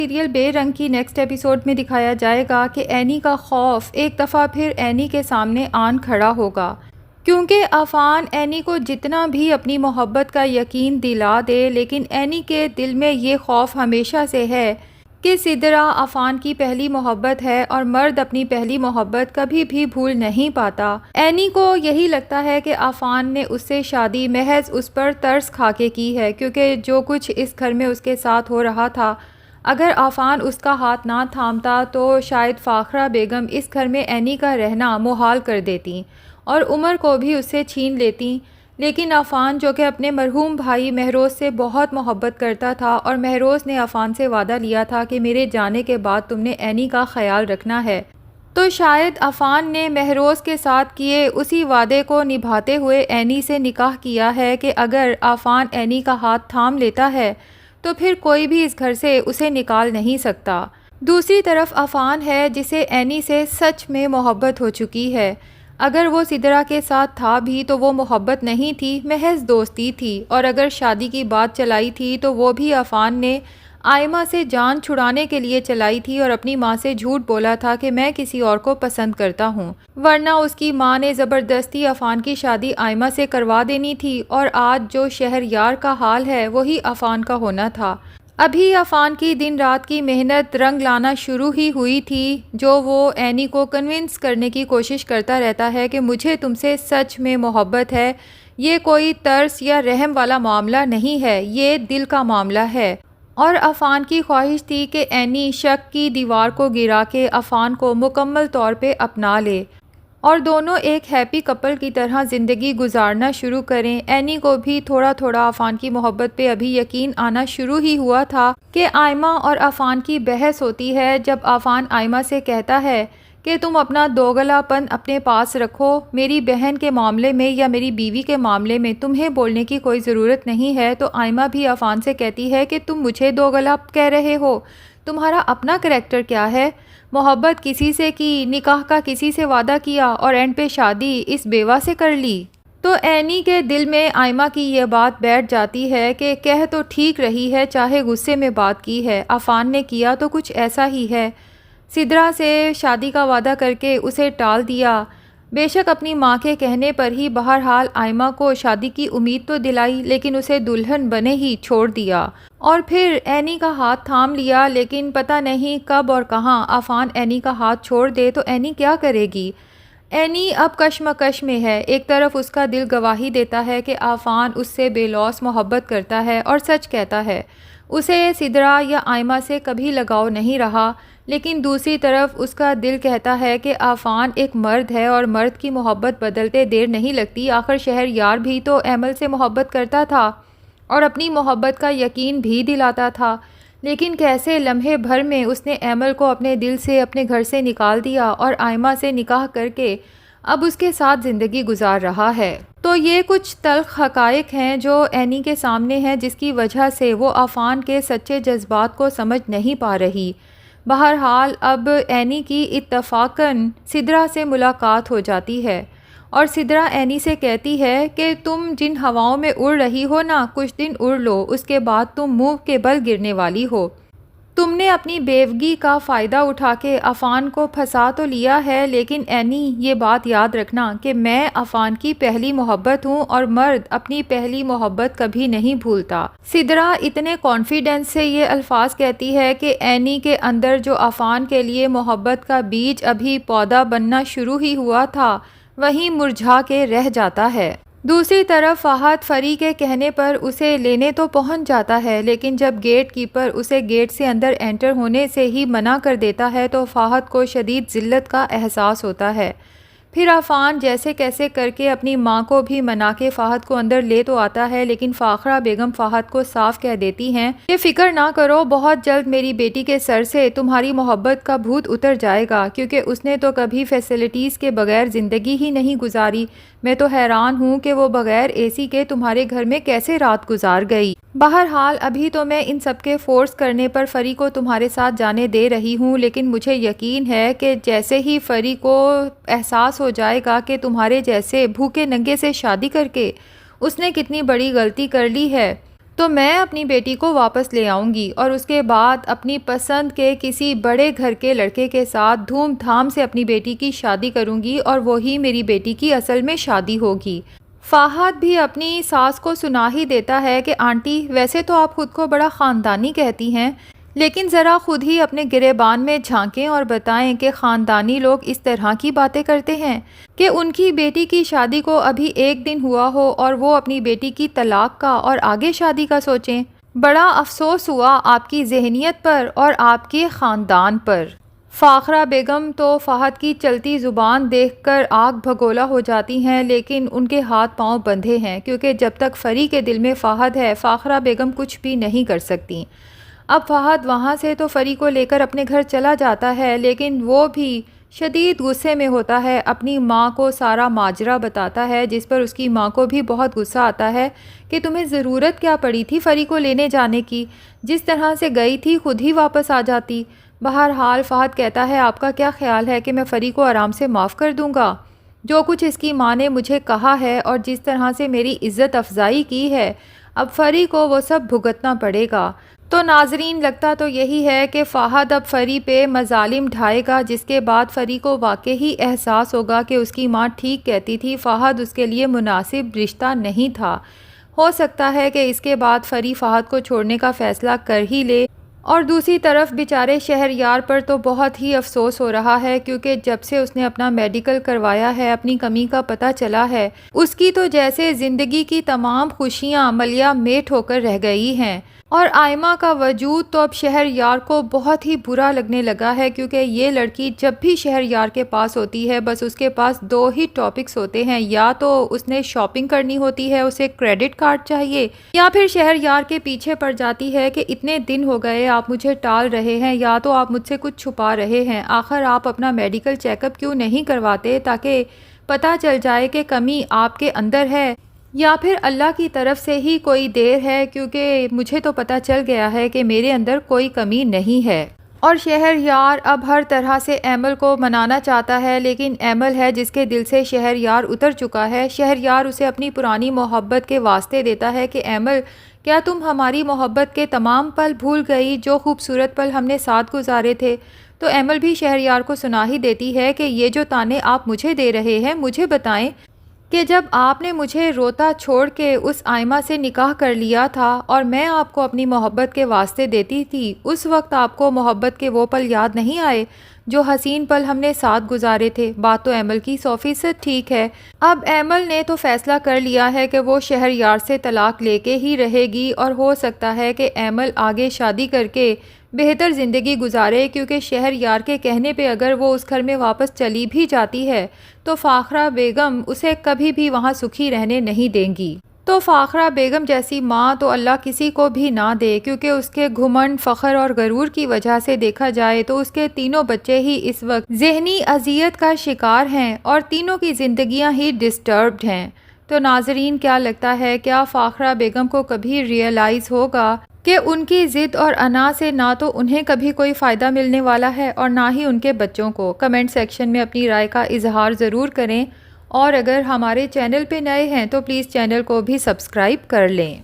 Serial بے رنگ کی نیکسٹ ایپیسوڈ میں دکھایا جائے گا کہ اینی کا خوف ایک دفعہ پھر اینی کے سامنے آن کھڑا ہوگا، کیونکہ عفان اینی کو جتنا بھی اپنی محبت کا یقین دلا دے، لیکن اینی کے دل میں یہ خوف ہمیشہ سے ہے کہ سدرا عفان کی پہلی محبت ہے اور مرد اپنی پہلی محبت کبھی بھی بھول نہیں پاتا۔ اینی کو یہی لگتا ہے کہ عفان نے اس سے شادی محض اس پر ترس کھا کے کی ہے، کیونکہ جو کچھ اس گھر میں اس کے ساتھ ہو رہا تھا، اگر عفان اس کا ہاتھ نہ تھامتا تو شاید فاخرہ بیگم اس گھر میں اینی کا رہنا محال کر دیتی اور عمر کو بھی اس سے چھین لیتی۔ لیکن عفان، جو کہ اپنے مرحوم بھائی مہروز سے بہت محبت کرتا تھا، اور مہروز نے عفان سے وعدہ لیا تھا کہ میرے جانے کے بعد تم نے اینی کا خیال رکھنا ہے، تو شاید عفان نے مہروز کے ساتھ کیے اسی وعدے کو نبھاتے ہوئے اینی سے نکاح کیا ہے کہ اگر عفان اینی کا ہاتھ تھام لیتا ہے تو پھر کوئی بھی اس گھر سے اسے نکال نہیں سکتا۔ دوسری طرف عفان ہے جسے اینی سے سچ میں محبت ہو چکی ہے۔ اگر وہ سدرا کے ساتھ تھا بھی تو وہ محبت نہیں تھی، محض دوستی تھی، اور اگر شادی کی بات چلائی تھی تو وہ بھی عفان نے آئمہ سے جان چھڑانے کے لیے چلائی تھی اور اپنی ماں سے جھوٹ بولا تھا کہ میں کسی اور کو پسند کرتا ہوں، ورنہ اس کی ماں نے زبردستی عفان کی شادی آئمہ سے کروا دینی تھی، اور آج جو شہریار کا حال ہے وہی عفان کا ہونا تھا۔ ابھی عفان کی دن رات کی محنت رنگ لانا شروع ہی ہوئی تھی، جو وہ اینی کو کنونس کرنے کی کوشش کرتا رہتا ہے کہ مجھے تم سے سچ میں محبت ہے، یہ کوئی ترس یا رحم والا معاملہ نہیں ہے، یہ دل کا معاملہ ہے۔ اور عفان کی خواہش تھی کہ اینی شک کی دیوار کو گرا کے عفان کو مکمل طور پہ اپنا لے اور دونوں ایک ہیپی کپل کی طرح زندگی گزارنا شروع کریں۔ اینی کو بھی تھوڑا تھوڑا عفان کی محبت پہ ابھی یقین آنا شروع ہی ہوا تھا کہ آئمہ اور عفان کی بحث ہوتی ہے، جب عفان آئمہ سے کہتا ہے کہ تم اپنا دوگلا پن اپنے پاس رکھو، میری بہن کے معاملے میں یا میری بیوی کے معاملے میں تمہیں بولنے کی کوئی ضرورت نہیں ہے، تو آئمہ بھی عفان سے کہتی ہے کہ تم مجھے دوگلا کہہ رہے ہو، تمہارا اپنا کریکٹر کیا ہے؟ محبت کسی سے کی، نکاح کا کسی سے وعدہ کیا اور اینڈ پہ شادی اس بیوہ سے کر لی۔ تو اینی کے دل میں آئمہ کی یہ بات بیٹھ جاتی ہے کہ کہہ تو ٹھیک رہی ہے، چاہے غصے میں بات کی ہے، عفان نے کیا تو کچھ ایسا ہی ہے، سدرا سے شادی کا وعدہ کر کے اسے ٹال دیا، بے شک اپنی ماں کے کہنے پر ہی بہرحال آئمہ کو شادی کی امید تو دلائی، لیکن اسے دلہن بنے ہی چھوڑ دیا، اور پھر اینی کا ہاتھ تھام لیا، لیکن پتہ نہیں کب اور کہاں عفان اینی کا ہاتھ چھوڑ دے تو اینی کیا کرے گی۔ اینی اب کشمکش میں ہے، ایک طرف اس کا دل گواہی دیتا ہے کہ عفان اس سے بے لوث محبت کرتا ہے اور سچ کہتا ہے، اسے سدرا یا آئمہ سے کبھی لگاؤ نہیں رہا، لیکن دوسری طرف اس کا دل کہتا ہے کہ عفان ایک مرد ہے اور مرد کی محبت بدلتے دیر نہیں لگتی، آخر شہریار بھی تو ایمل سے محبت کرتا تھا اور اپنی محبت کا یقین بھی دلاتا تھا، لیکن کیسے لمحے بھر میں اس نے ایمل کو اپنے دل سے اپنے گھر سے نکال دیا اور آئمہ سے نکاح کر کے اب اس کے ساتھ زندگی گزار رہا ہے۔ تو یہ کچھ تلخ حقائق ہیں جو اینی کے سامنے ہیں، جس کی وجہ سے وہ عفان کے سچے جذبات کو سمجھ نہیں پا رہی۔ بہرحال اب اینی کی اتفاقاً سدرا سے ملاقات ہو جاتی ہے اور سدرا اینی سے کہتی ہے کہ تم جن ہواؤں میں اڑ رہی ہو نا، کچھ دن اڑ لو، اس کے بعد تم منہ کے بل گرنے والی ہو۔ تم نے اپنی بیوگی کا فائدہ اٹھا کے عفان کو پھنسا تو لیا ہے، لیکن اینی یہ بات یاد رکھنا کہ میں عفان کی پہلی محبت ہوں اور مرد اپنی پہلی محبت کبھی نہیں بھولتا۔ سدرا اتنے کانفیڈنس سے یہ الفاظ کہتی ہے کہ اینی کے اندر جو عفان کے لیے محبت کا بیج ابھی پودا بننا شروع ہی ہوا تھا، وہیں مرجھا کے رہ جاتا ہے۔ دوسری طرف فہد فری کے کہنے پر اسے لینے تو پہنچ جاتا ہے، لیکن جب گیٹ کیپر اسے گیٹ سے اندر انٹر ہونے سے ہی منع کر دیتا ہے تو فہد کو شدید ذلت کا احساس ہوتا ہے۔ پھر عفان جیسے کیسے کر کے اپنی ماں کو بھی منا کے فہد کو اندر لے تو آتا ہے، لیکن فاخرہ بیگم فہد کو صاف کہہ دیتی ہیں کہ فکر نہ کرو، بہت جلد میری بیٹی کے سر سے تمہاری محبت کا بھوت اتر جائے گا، کیونکہ اس نے تو کبھی فیسلٹیز کے بغیر زندگی ہی نہیں گزاری، میں تو حیران ہوں کہ وہ بغیر اے سی کے تمہارے گھر میں کیسے رات گزار گئی۔ بہرحال ابھی تو میں ان سب کے فورس کرنے پر فری کو تمہارے ساتھ جانے دے رہی ہوں، لیکن مجھے یقین ہے کہ جیسے ہی فری کو احساس ہو جائے گا کہ تمہارے جیسے بھوکے ننگے سے شادی کر کے اس نے کتنی بڑی غلطی کر لی ہے، تو میں اپنی بیٹی کو واپس لے آؤں گی اور اس کے بعد اپنی پسند کے کسی بڑے گھر کے لڑکے کے ساتھ دھوم دھام سے اپنی بیٹی کی شادی کروں گی اور وہی میری بیٹی کی اصل میں شادی ہوگی۔ فہد بھی اپنی ساس کو سنا ہی دیتا ہے کہ آنٹی ویسے تو آپ خود کو بڑا خاندانی کہتی ہیں، لیکن ذرا خود ہی اپنے گریبان میں جھانکیں اور بتائیں کہ خاندانی لوگ اس طرح کی باتیں کرتے ہیں کہ ان کی بیٹی کی شادی کو ابھی ایک دن ہوا ہو اور وہ اپنی بیٹی کی طلاق کا اور آگے شادی کا سوچیں۔ بڑا افسوس ہوا آپ کی ذہنیت پر اور آپ کے خاندان پر۔ فاخرہ بیگم تو فہد کی چلتی زبان دیکھ کر آگ بھگولا ہو جاتی ہیں، لیکن ان کے ہاتھ پاؤں بندھے ہیں کیونکہ جب تک فری کے دل میں فہد ہے فاخرہ بیگم کچھ بھی نہیں کر سکتی۔ اب فہد وہاں سے تو فری کو لے کر اپنے گھر چلا جاتا ہے، لیکن وہ بھی شدید غصے میں ہوتا ہے، اپنی ماں کو سارا ماجرا بتاتا ہے، جس پر اس کی ماں کو بھی بہت غصہ آتا ہے کہ تمہیں ضرورت کیا پڑی تھی فری کو لینے جانے کی، جس طرح سے گئی تھی خود ہی واپس آ جاتی۔ بہرحال فہد کہتا ہے آپ کا کیا خیال ہے کہ میں فری کو آرام سے معاف کر دوں گا؟ جو کچھ اس کی ماں نے مجھے کہا ہے اور جس طرح سے میری عزت افزائی کی ہے، اب فری کو وہ سب بھگتنا پڑے گا۔ تو ناظرین لگتا تو یہی ہے کہ فہد اب فری پہ مظالم ڈھائے گا، جس کے بعد فری کو واقعی احساس ہوگا کہ اس کی ماں ٹھیک کہتی تھی، فہد اس کے لیے مناسب رشتہ نہیں تھا۔ ہو سکتا ہے کہ اس کے بعد فری فہد کو چھوڑنے کا فیصلہ کر ہی لے، اور دوسری طرف بیچارے شہریار پر تو بہت ہی افسوس ہو رہا ہے کیونکہ جب سے اس نے اپنا میڈیکل کروایا ہے، اپنی کمی کا پتہ چلا ہے، اس کی تو جیسے زندگی کی تمام خوشیاں ملیا میٹ ہو کر رہ گئی ہیں۔ اور آئمہ کا وجود تو اب شہریار کو بہت ہی برا لگنے لگا ہے کیونکہ یہ لڑکی جب بھی شہریار کے پاس ہوتی ہے بس اس کے پاس دو ہی ٹاپکس ہوتے ہیں، یا تو اس نے شاپنگ کرنی ہوتی ہے، اسے کریڈٹ کارڈ چاہیے، یا پھر شہریار کے پیچھے پڑ جاتی ہے کہ اتنے دن ہو گئے آپ مجھے ٹال رہے ہیں، یا تو آپ مجھ سے کچھ چھپا رہے ہیں، آخر آپ اپنا میڈیکل چیک اپ کیوں نہیں کرواتے تاکہ پتہ چل جائے کہ کمی آپ کے اندر ہے یا پھر اللہ کی طرف سے ہی کوئی دیر ہے، کیونکہ مجھے تو پتہ چل گیا ہے کہ میرے اندر کوئی کمی نہیں ہے۔ اور شہریار اب ہر طرح سے ایمل کو منانا چاہتا ہے، لیکن ایمل ہے جس کے دل سے شہریار اتر چکا ہے۔ شہریار اسے اپنی پرانی محبت کے واسطے دیتا ہے کہ ایمل کیا تم ہماری محبت کے تمام پل بھول گئی، جو خوبصورت پل ہم نے ساتھ گزارے تھے؟ تو ایمل بھی شہریار کو سنا ہی دیتی ہے کہ یہ جو تانے آپ مجھے دے رہے ہیں، مجھے بتائیں کہ جب آپ نے مجھے روتا چھوڑ کے اس آئمہ سے نکاح کر لیا تھا اور میں آپ کو اپنی محبت کے واسطے دیتی تھی، اس وقت آپ کو محبت کے وہ پل یاد نہیں آئے جو حسین پل ہم نے ساتھ گزارے تھے؟ بات تو ایمل کی 100% ٹھیک ہے۔ اب ایمل نے تو فیصلہ کر لیا ہے کہ وہ شہریار سے طلاق لے کے ہی رہے گی، اور ہو سکتا ہے کہ ایمل آگے شادی کر کے بہتر زندگی گزارے، کیونکہ شہریار کے کہنے پہ اگر وہ اس گھر میں واپس چلی بھی جاتی ہے تو فاخرہ بیگم اسے کبھی بھی وہاں سکھی رہنے نہیں دیں گی۔ تو فاخرہ بیگم جیسی ماں تو اللہ کسی کو بھی نہ دے، کیونکہ اس کے گھمنڈ، فخر اور غرور کی وجہ سے دیکھا جائے تو اس کے تینوں بچے ہی اس وقت ذہنی اذیت کا شکار ہیں اور تینوں کی زندگیاں ہی ڈسٹربڈ ہیں۔ تو ناظرین کیا لگتا ہے، کیا فاخرہ بیگم کو کبھی ریئلائز ہوگا کہ ان کی ضد اور انا سے نہ تو انہیں کبھی کوئی فائدہ ملنے والا ہے اور نہ ہی ان کے بچوں کو؟ کمنٹ سیکشن میں اپنی رائے کا اظہار ضرور کریں، اور اگر ہمارے چینل پہ نئے ہیں تو پلیز چینل کو بھی سبسکرائب کر لیں۔